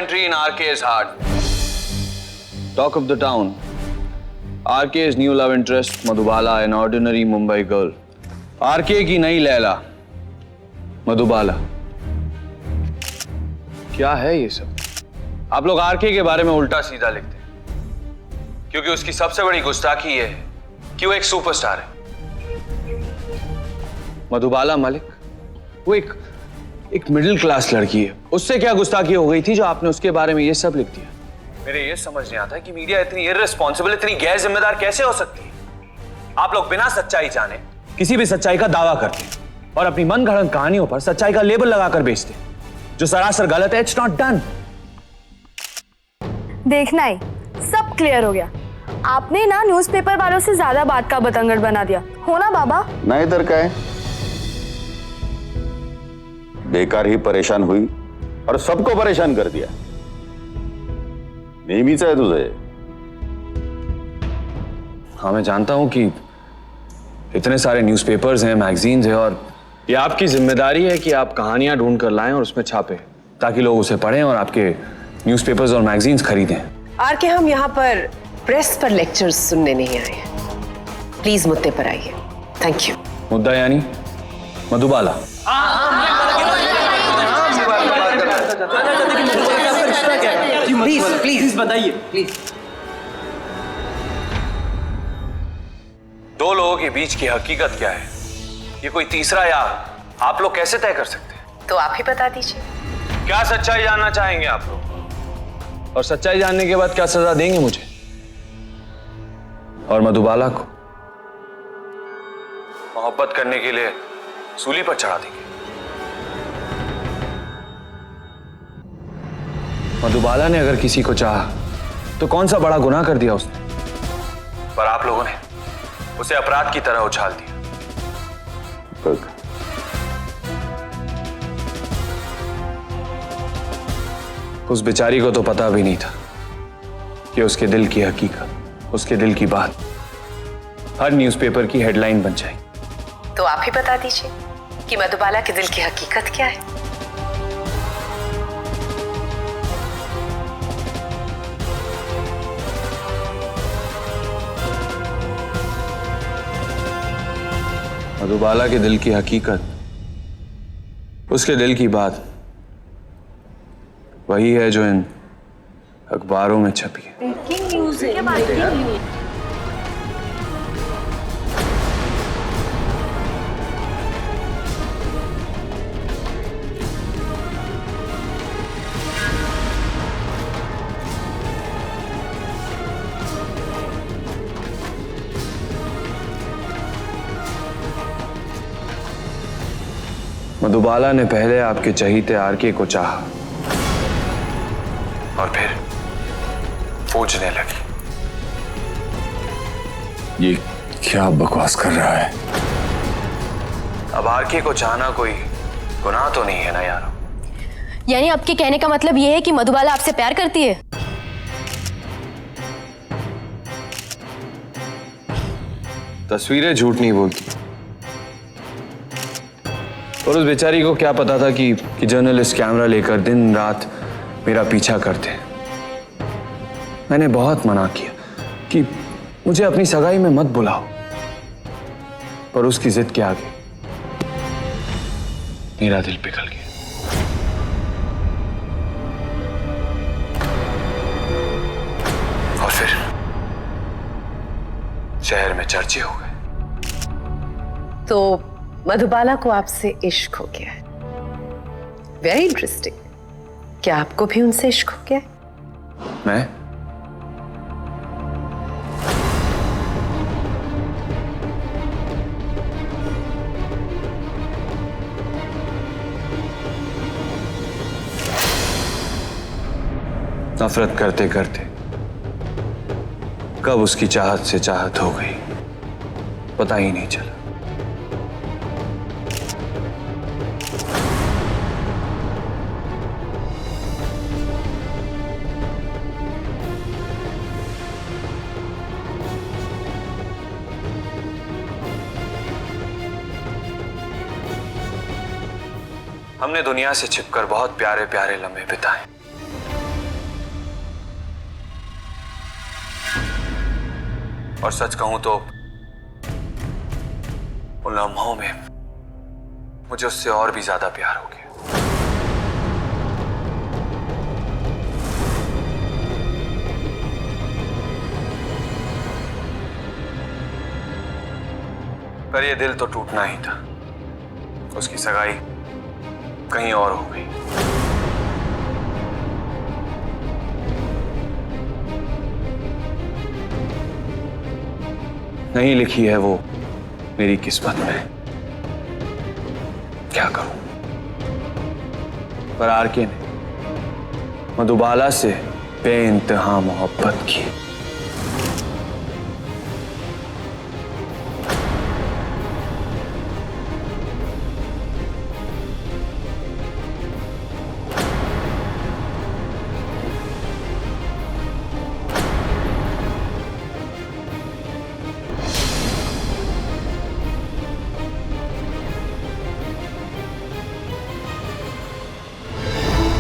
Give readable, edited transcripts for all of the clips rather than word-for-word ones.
entry in RK's heart. Talk of the town. RK's new love interest, Madhubala, an ordinary Mumbai girl. RK की नई लैला, मधुबाला। क्या है ये सब? आप लोग RK के बारे में उल्टा सीधा लिखते हैं, क्योंकि उसकी सबसे बड़ी गुस्ताखी ये है कि वो एक सुपरस्टार है। मधुबाला मलिक, वो एक मिडिल क्लास लड़की है। उससे क्या गुस्ताखी हो गई थी जो आपने उसके बारे में ये सब लिख दिया? मेरे ये समझ नहीं आता कि मीडिया इतनी इर्रेस्पॉन्सिबल, इतनी गैर जिम्मेदार कैसे हो सकती है। आप लोग बिना सच्चाई जाने किसी भी सच्चाई का दावा करते हैं और अपनी मनगढ़ंत कहानियों पर सच्चाई का लेबल लगाकर बेचते हैं, जो सरासर गलत है। It's not done. देखना ही सब क्लियर हो गया। आपने ना न्यूज़पेपर वालों से ज्यादा बात का बतंगड़ बना दिया हो ना बाबा? नहीं इधर का है, बेकार ही परेशान हुई और सबको परेशान कर दिया। नेहमीच है तुझे। हाँ, मैं जानता हूं कि इतने सारे न्यूज़पेपर्स हैं, मैगजीन्स हैं, और ये आपकी जिम्मेदारी है कि आप कहानियां ढूंढ कर लाएं और उसमें छापें, ताकि लोग उसे पढ़ें और आपके न्यूज़पेपर्स और मैगजीन्स खरीदें। आरके, हम यहाँ पर प्रेस पर लेक्चर्स सुनने नहीं आए हैं। प्लीज मुद्दे पर आइए। Thank you. मुद्दा यानी मधुबाला। प्लीज बताइए प्लीज। दो लोगों के बीच की हकीकत क्या है, ये कोई तीसरा या आप लोग कैसे तय कर सकते हैं? तो आप ही बता दीजिए। क्या सच्चाई जानना चाहेंगे आप लोग? और सच्चाई जानने के बाद क्या सजा देंगे मुझे और मधुबाला को? मोहब्बत करने के लिए सूली पर चढ़ा देंगे। मधुबाला ने अगर किसी को चाहा तो कौन सा बड़ा गुनाह कर दिया उसने, पर आप लोगों ने उसे अपराध की तरह उछाल दिया। उस बेचारी को तो पता भी नहीं था कि उसके दिल की हकीकत, उसके दिल की बात हर न्यूज़पेपर की हेडलाइन बन जाएगी। तो आप ही बता दीजिए कि मधुबाला के दिल की हकीकत क्या है। मधुबाला के दिल की हकीकत, उसके दिल की बात वही है जो इन अखबारों में छपी है। मधुबाला ने पहले आपके चहीते आरके को चाहा और फिर पूछने लगी। ये क्या बकवास कर रहा है? अब आरके को चाहना कोई गुनाह तो नहीं है ना यार? यानी आपके कहने का मतलब ये है कि मधुबाला आपसे प्यार करती है? तस्वीरें झूठ नहीं बोलती। और उस बेचारी को क्या पता था कि जर्नलिस्ट कैमरा लेकर दिन रात मेरा पीछा करते। मैंने बहुत मना किया कि मुझे अपनी सगाई में मत बुलाओ, पर उसकी जिद के आगे मेरा दिल पिघल गया। और फिर शहर में चर्चे हो गए। तो मधुबाला को आपसे इश्क हो गया है। Very interesting. क्या आपको भी उनसे इश्क हो गया है? मैं? नफरत करते करते कब उसकी चाहत से चाहत हो गई पता ही नहीं चला। हमने दुनिया से छिपकर बहुत प्यारे प्यारे लम्हे बिताए, और सच कहूं तो उन लम्हों में मुझे उससे और भी ज्यादा प्यार हो गया। पर ये दिल तो टूटना ही था। उसकी सगाई कहीं और हो गई। नहीं लिखी है वो मेरी किस्मत में, क्या करूं। पर आरके ने मधुबाला से बेइंतहा मोहब्बत की।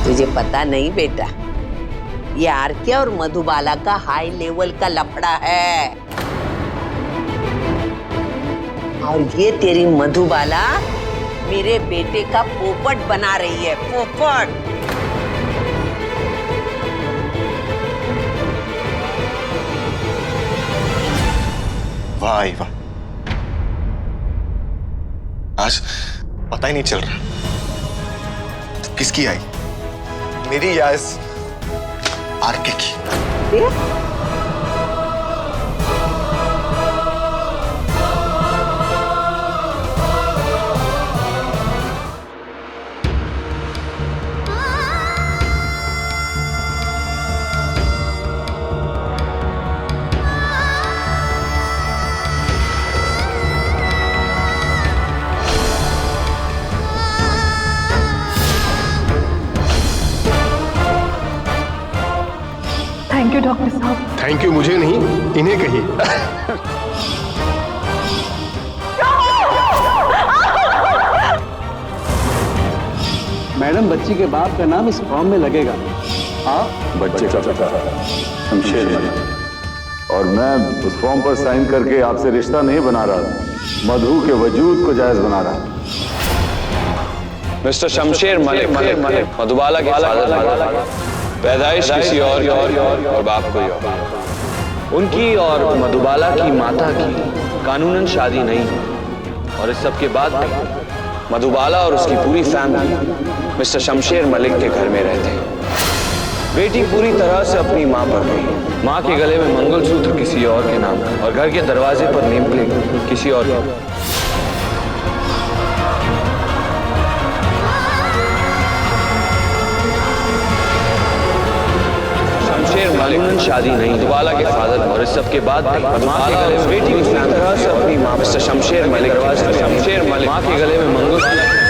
तुझे पता नहीं बेटा, ये आरके और मधुबाला का हाई लेवल का लफड़ा है। और ये तेरी मधुबाला मेरे बेटे का पोपट बना रही है, पोपट। वाह वाह, आज पता ही नहीं चल रहा तो किसकी आई, मेरी या इस आरके की। थैंक यू डॉक्टर साहब। थैंक यू मुझे नहीं, इन्हें कहिए। मैडम, बच्ची के बाप का नाम इस फॉर्म में लगेगा। आप बच्चे का पिता शमशेर मलिक, और मैं उस फॉर्म पर साइन करके आपसे रिश्ता नहीं बना रहा, मधु के वजूद को जायज बना रहा। मिस्टर शमशेर मलिक, मधुबाला के फादर, पैदाइश किसी और बाप कोई और। उनकी और मधुबाला की माता की कानूनन शादी नहीं हुई, और इस सब के बाद मधुबाला और उसकी पूरी फैमिली मिस्टर शमशेर मलिक के घर में रहते हैं। बेटी पूरी तरह से अपनी मां पर गई। मां के गले में मंगलसूत्र किसी और के नाम का, और घर के दरवाजे पर नेम प्लेट किसी और का। कानूनन शादी नहीं, मधुबाला के फादर, और इस सब के बाद मां के गले में बेटी पूरी तरह से अपनी मां मिस्टर शमशेर मलिक, मां के गले में मंगलसूत्र।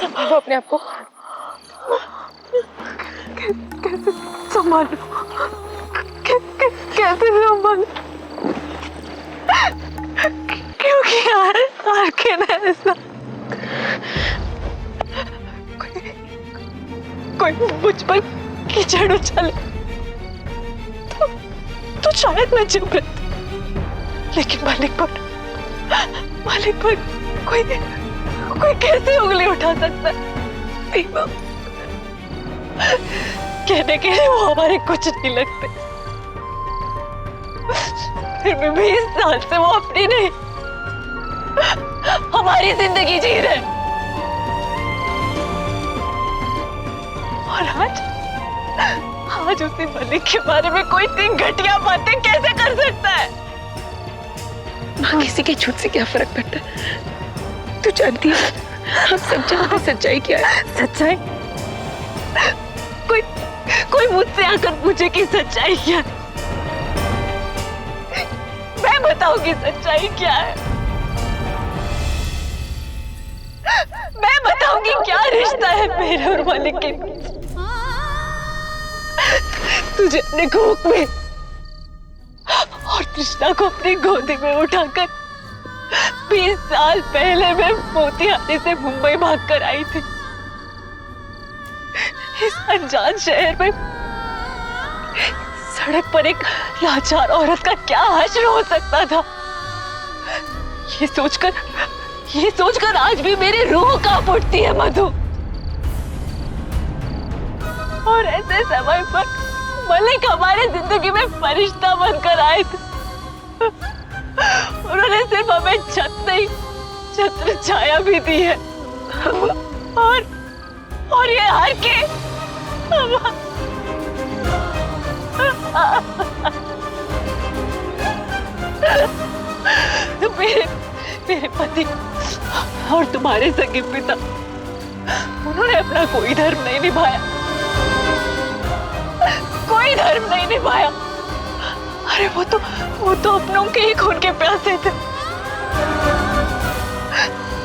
संभालो अपने आप को, कैसे संभालो, कैसे संभालो, क्योंकि आरके ने ऐसा, कोई मुझ पर कीचड़ उछले तो शायद मैं चुप रहती, लेकिन मालिक पर कोई कैसे उंगली उठा सकता है? कहने के लिए वो हमारे कुछ नहीं लगते, फिर भी 20 साल से वो अपनी नहीं हमारी जिंदगी जी रहे। और आज उसी मलिक के बारे में कोई इतनी घटिया बातें कैसे कर सकता है? माँ, किसी के झूठ से क्या फर्क पड़ता है? तू जानती है हम सब जानते सच्चाई क्या है। सच्चाई? कोई मुझसे आकर पूछे कि सच्चाई क्या है, मैं बताऊंगी सच्चाई क्या है। मैं बताऊंगी क्या रिश्ता है मेरे और मलिक के बीच। तुझे अपने कोख में और कृष्णा को अपनी गोदी में उठाकर 20 साल पहले मैं मोतिहारी से मुंबई भागकर आई थी। इस अनजान शहर में सड़क पर एक लाचार औरत का क्या हश्र हो सकता था, ये सोचकर आज भी मेरी रूह कांप उठती है मधु। और ऐसे समय पर मलिक हमारी जिंदगी में फरिश्ता बनकर आए थे। उन्होंने सिर्फ हमें छत नहीं, छत्र छाया भी दी है। और ये हार के मेरे पति और तुम्हारे सगे पिता, उन्होंने अपना कोई धर्म नहीं निभाया, कोई धर्म नहीं निभाया। अरे वो तो अपनों के ही खून के प्यासे थे।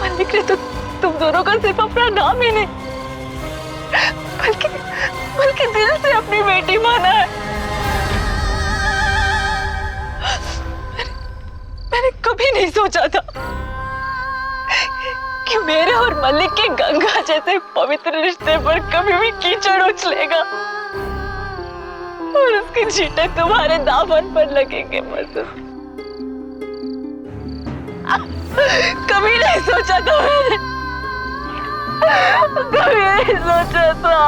मलिक ने तो तुम दोनों का सिर्फ अपना नाम ही नहीं, बल्कि दिल से अपनी बेटी माना है। मैंने कभी नहीं सोचा था कि मेरे और मलिक के गंगा जैसे पवित्र रिश्ते पर कभी भी कीचड़ उछलेगा और उसके छींटे तुम्हारे दामन पर लगेंगे मधु। कभी नहीं सोचा था मैंने, कभी नहीं सोचा था।